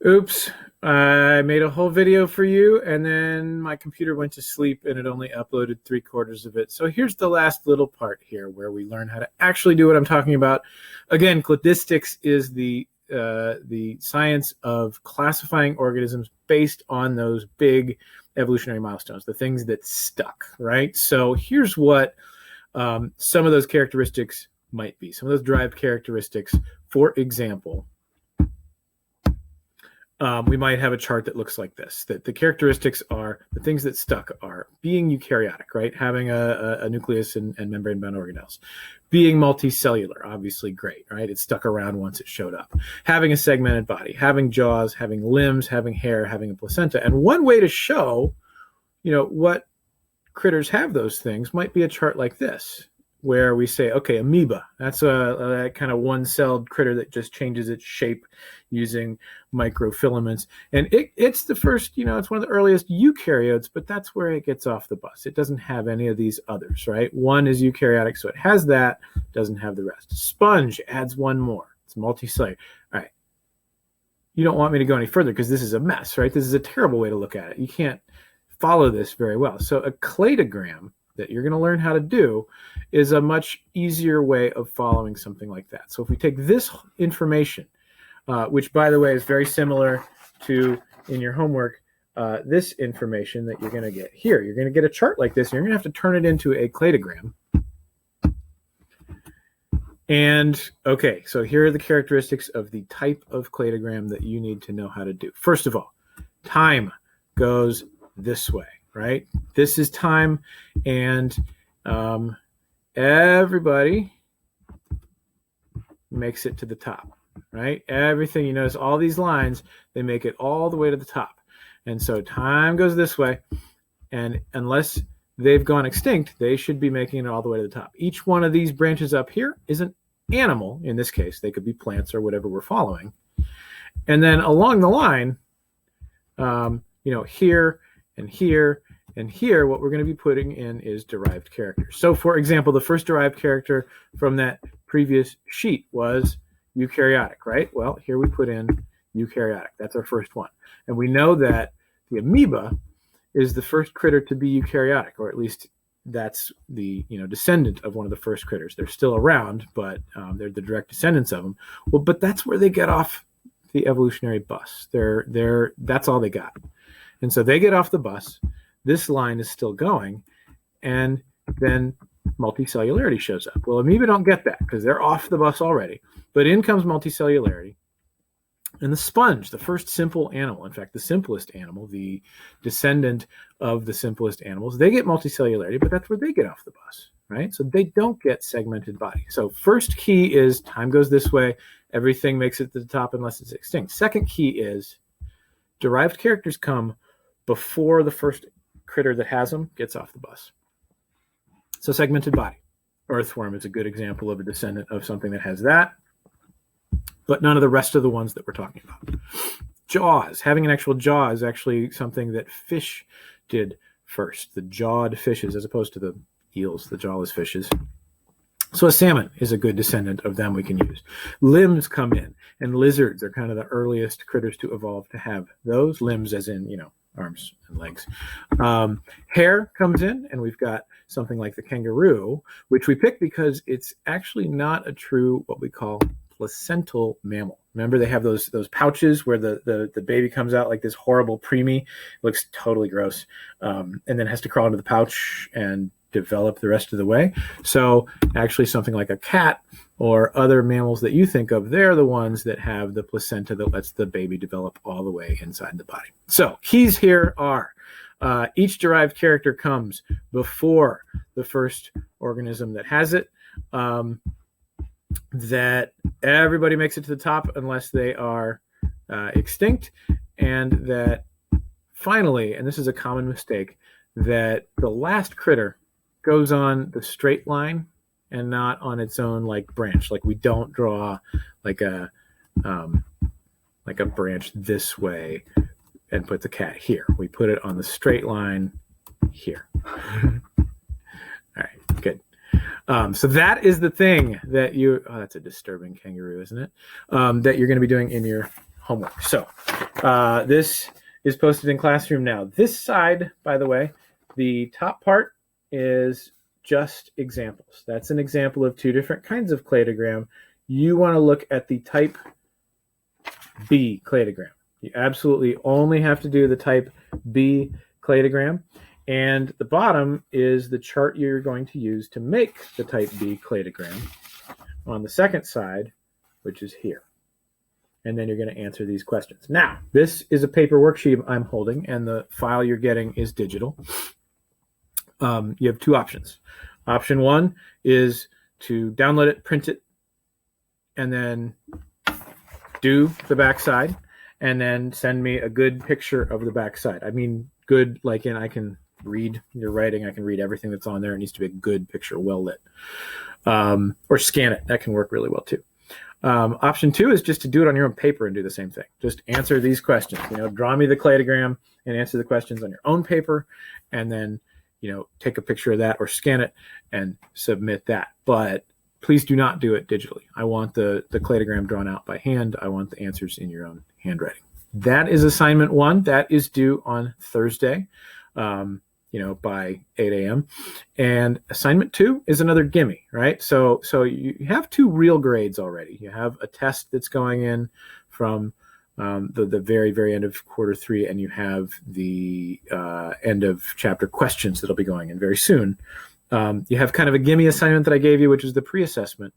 Oops, I made a whole video for you, and then my computer went to sleep, and it only uploaded 3/4 of it. So here's the last little part here where we learn how to actually do what I'm talking about. Again, cladistics is the science of classifying organisms based on those big evolutionary milestones, the things that stuck, right? So here's what some of those characteristics might be. Some of those derived characteristics, for example, we might have a chart that looks like this. That the characteristics are, the things that stuck are being eukaryotic, right? Having a nucleus and membrane-bound organelles. Being multicellular, obviously great, right? It stuck around once it showed up. Having a segmented body, having jaws, having limbs, having hair, having a placenta. And one way to show, what critters have those things might be a chart like this, where we say, okay, amoeba, that's a kind of one-celled critter that just changes its shape using microfilaments. And it's the first, it's one of the earliest eukaryotes, but that's where it gets off the bus. It doesn't have any of these others, right? One is eukaryotic, so it has that, doesn't have the rest. Sponge adds one more. It's multicellular. All right. You don't want me to go any further because this is a mess, right? This is a terrible way to look at it. You can't follow this very well. So a cladogram that you're going to learn how to do is a much easier way of following something like that. So if we take this information, which by the way is very similar to in your homework, this information that you're going to get here, you're going to get a chart like this, and you're going to have to turn it into a cladogram. And okay, so here are the characteristics of the type of cladogram that you need to know how to do. First of all, time goes this way, right? This is time, and everybody makes it to the top, right? Everything, you notice all these lines, they make it all the way to the top. And so time goes this way, and unless they've gone extinct, they should be making it all the way to the top. Each one of these branches up here is an animal. In this case, they could be plants or whatever we're following. And then along the line, here and here and here, what we're going to be putting in is derived characters. So for example, the first derived character from that previous sheet was eukaryotic, right? Well, here we put in eukaryotic. That's our first one. And we know that the amoeba is the first critter to be eukaryotic, or at least that's the descendant of one of the first critters. They're still around, but they're the direct descendants of them. Well, but that's where they get off the evolutionary bus. That's all they got. And so they get off the bus. This line is still going, and then multicellularity shows up. Well, amoeba don't get that because they're off the bus already. But in comes multicellularity. And the sponge, the first simple animal, in fact, the simplest animal, the descendant of the simplest animals, they get multicellularity, but that's where they get off the bus, right? So they don't get segmented body. So first key is time goes this way. Everything makes it to the top unless it's extinct. Second key is derived characters come before the first critter that has them gets off the bus. So segmented body. Earthworm is a good example of a descendant of something that has that, but none of the rest of the ones that we're talking about. Jaws. Having an actual jaw is actually something that fish did first. The jawed fishes, as opposed to the eels, the jawless fishes. So a salmon is a good descendant of them we can use. Limbs come in, and lizards are kind of the earliest critters to evolve to have those limbs, as in, arms and legs. Hair comes in, and we've got something like the kangaroo, which we picked because it's actually not a true, what we call, placental mammal. Remember, they have those pouches where the baby comes out like this horrible preemie. It looks totally gross, and then has to crawl into the pouch and develop the rest of the way. So actually something like a cat or other mammals that you think of, they're the ones that have the placenta that lets the baby develop all the way inside the body. So keys here are each derived character comes before the first organism that has it, that everybody makes it to the top unless they are extinct, and that finally, and this is a common mistake, that the last critter goes on the straight line and not on its own branch. Like we don't draw like a branch this way and put the cat here. We put it on the straight line here. All right, good. So that is the thing that that's a disturbing kangaroo, isn't it? That you're going to be doing in your homework. So this is posted in Classroom now. This side, by the way, the top part is just examples. That's an example of two different kinds of cladogram. You want to look at the type B cladogram. You absolutely only have to do the type B cladogram. And the bottom is the chart you're going to use to make the type B cladogram on the second side, which is here. And then you're going to answer these questions. Now, this is a paper worksheet I'm holding, and the file you're getting is digital. You have two options. Option one is to download it, print it, and then do the backside, and then send me a good picture of the backside. I mean, good, like in I can read your writing, I can read everything that's on there. It needs to be a good picture, well lit. Or scan it. That can work really well too. Option two is just to do it on your own paper and do the same thing. Just answer these questions. Draw me the cladogram and answer the questions on your own paper, and then take a picture of that or scan it and submit that. But please do not do it digitally. I want the cladogram drawn out by hand. I want the answers in your own handwriting. That is assignment one. That is due on Thursday, by 8 a.m. And assignment two is another gimme, right? So you have two real grades already. You have a test that's going in from the very, very end of quarter three, and you have the end of chapter questions that'll be going in very soon. You have kind of a gimme assignment that I gave you, which is the pre-assessment.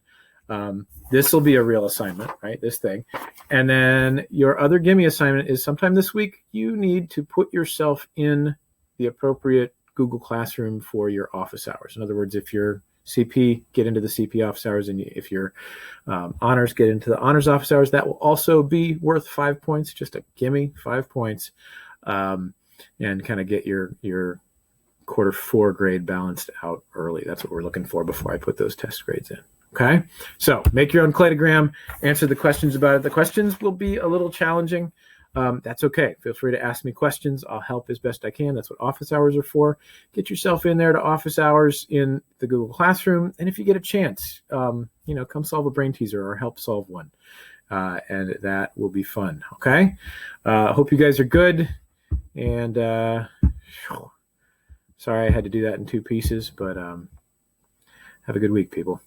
This will be a real assignment, right? This thing. And then your other gimme assignment is sometime this week, you need to put yourself in the appropriate Google Classroom for your office hours. In other words, if you're CP, get into the CP office hours, and if you're honors, get into the honors office hours. That will also be worth 5 points, just a gimme, 5 points, and kind of get your quarter four grade balanced out early. That's what we're looking for before I put those test grades in. Okay, so make your own cladogram, answer the questions about it. The questions will be a little challenging. That's okay. Feel free to ask me questions. I'll help as best I can. That's what office hours are for. Get yourself in there to office hours in the Google Classroom. And if you get a chance, come solve a brain teaser or help solve one. And that will be fun. Okay. Hope you guys are good. And sorry I had to do that in two pieces, but have a good week, people.